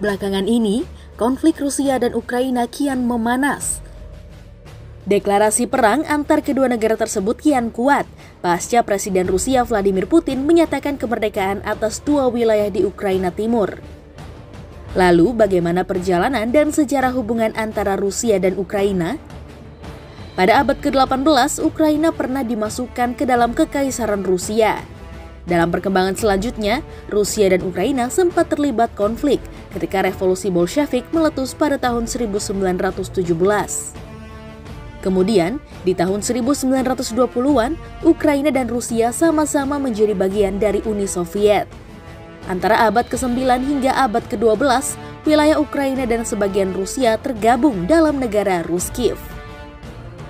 Belakangan ini, konflik Rusia dan Ukraina kian memanas. Deklarasi perang antar kedua negara tersebut kian kuat pasca Presiden Rusia Vladimir Putin menyatakan kemerdekaan atas dua wilayah di Ukraina Timur. Lalu, bagaimana perjalanan dan sejarah hubungan antara Rusia dan Ukraina? Pada abad ke-18, Ukraina pernah dimasukkan ke dalam Kekaisaran Rusia. Dalam perkembangan selanjutnya, Rusia dan Ukraina sempat terlibat konflik ketika revolusi Bolshevik meletus pada tahun 1917. Kemudian, di tahun 1920-an, Ukraina dan Rusia sama-sama menjadi bagian dari Uni Soviet. Antara abad ke-9 hingga abad ke-12, wilayah Ukraina dan sebagian Rusia tergabung dalam negara Ruskiv.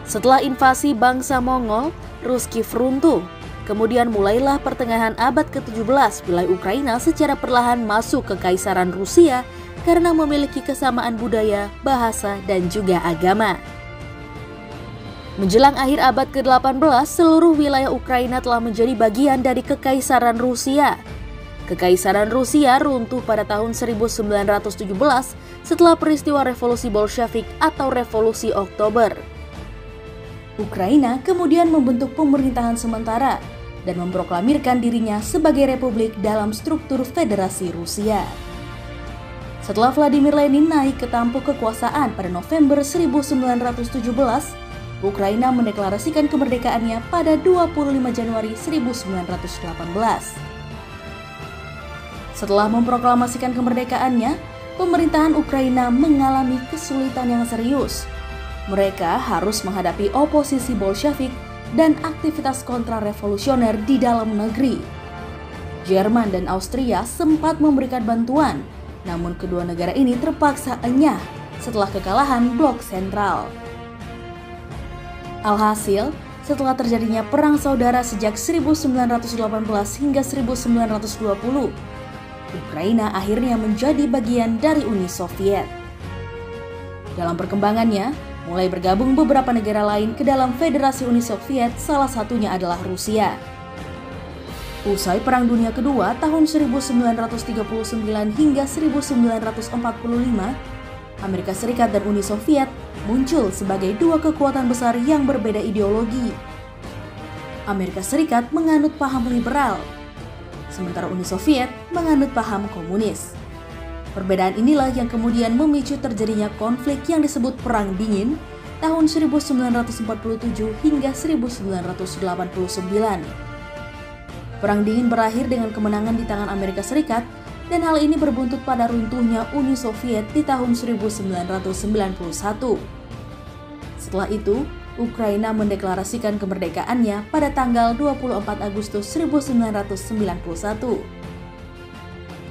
Setelah invasi bangsa Mongol, Ruskiv runtuh. Kemudian mulailah pertengahan abad ke-17, wilayah Ukraina secara perlahan masuk ke Kekaisaran Rusia karena memiliki kesamaan budaya, bahasa, dan juga agama. Menjelang akhir abad ke-18, seluruh wilayah Ukraina telah menjadi bagian dari Kekaisaran Rusia. Kekaisaran Rusia runtuh pada tahun 1917 setelah peristiwa revolusi Bolshevik atau Revolusi Oktober. Ukraina kemudian membentuk pemerintahan sementara dan memproklamirkan dirinya sebagai republik dalam struktur Federasi Rusia. Setelah Vladimir Lenin naik ke tampuk kekuasaan pada November 1917, Ukraina mendeklarasikan kemerdekaannya pada 25 Januari 1918. Setelah memproklamasikan kemerdekaannya, pemerintahan Ukraina mengalami kesulitan yang serius. Mereka harus menghadapi oposisi Bolshevik dan aktivitas kontrarevolusioner di dalam negeri. Jerman dan Austria sempat memberikan bantuan, namun kedua negara ini terpaksa enyah setelah kekalahan blok sentral. Alhasil, setelah terjadinya perang saudara sejak 1918 hingga 1920, Ukraina akhirnya menjadi bagian dari Uni Soviet. Dalam perkembangannya, mulai bergabung beberapa negara lain ke dalam Federasi Uni Soviet, salah satunya adalah Rusia. Usai Perang Dunia Kedua tahun 1939 hingga 1945, Amerika Serikat dan Uni Soviet muncul sebagai dua kekuatan besar yang berbeda ideologi. Amerika Serikat menganut paham liberal, sementara Uni Soviet menganut paham komunis. Perbedaan inilah yang kemudian memicu terjadinya konflik yang disebut Perang Dingin tahun 1947 hingga 1989. Perang Dingin berakhir dengan kemenangan di tangan Amerika Serikat, dan hal ini berbuntut pada runtuhnya Uni Soviet di tahun 1991. Setelah itu, Ukraina mendeklarasikan kemerdekaannya pada tanggal 24 Agustus 1991.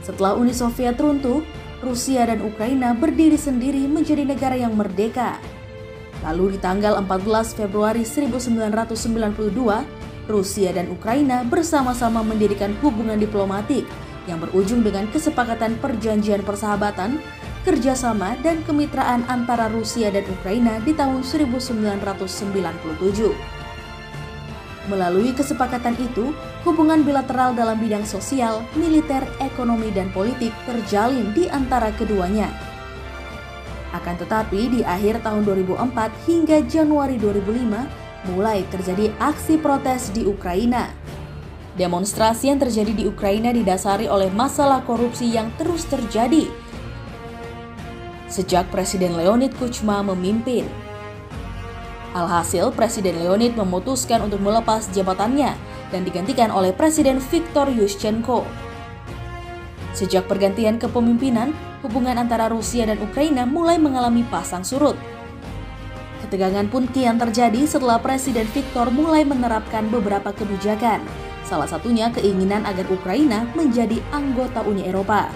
Setelah Uni Soviet runtuh, Rusia dan Ukraina berdiri sendiri menjadi negara yang merdeka. Lalu di tanggal 14 Februari 1992, Rusia dan Ukraina bersama-sama mendirikan hubungan diplomatik yang berujung dengan kesepakatan perjanjian persahabatan, kerjasama, dan kemitraan antara Rusia dan Ukraina di tahun 1997. Melalui kesepakatan itu, hubungan bilateral dalam bidang sosial, militer, ekonomi, dan politik terjalin di antara keduanya. Akan tetapi, di akhir tahun 2004 hingga Januari 2005, mulai terjadi aksi protes di Ukraina. Demonstrasi yang terjadi di Ukraina didasari oleh masalah korupsi yang terus terjadi sejak Presiden Leonid Kuchma memimpin. Alhasil, Presiden Leonid memutuskan untuk melepas jabatannya dan digantikan oleh Presiden Viktor Yushchenko. Sejak pergantian kepemimpinan, hubungan antara Rusia dan Ukraina mulai mengalami pasang surut. Ketegangan pun kian terjadi setelah Presiden Viktor mulai menerapkan beberapa kebijakan, salah satunya keinginan agar Ukraina menjadi anggota Uni Eropa.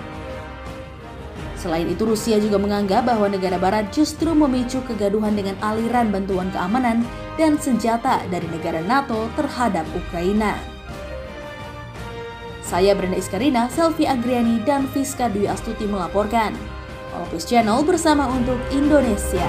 Selain itu, Rusia juga menganggap bahwa negara barat justru memicu kegaduhan dengan aliran bantuan keamanan dan senjata dari negara NATO terhadap Ukraina. Saya Brenda Iskarina, Selvi Agriani, dan Fiska Dwi Astuti melaporkan. Olopis Channel bersama untuk Indonesia.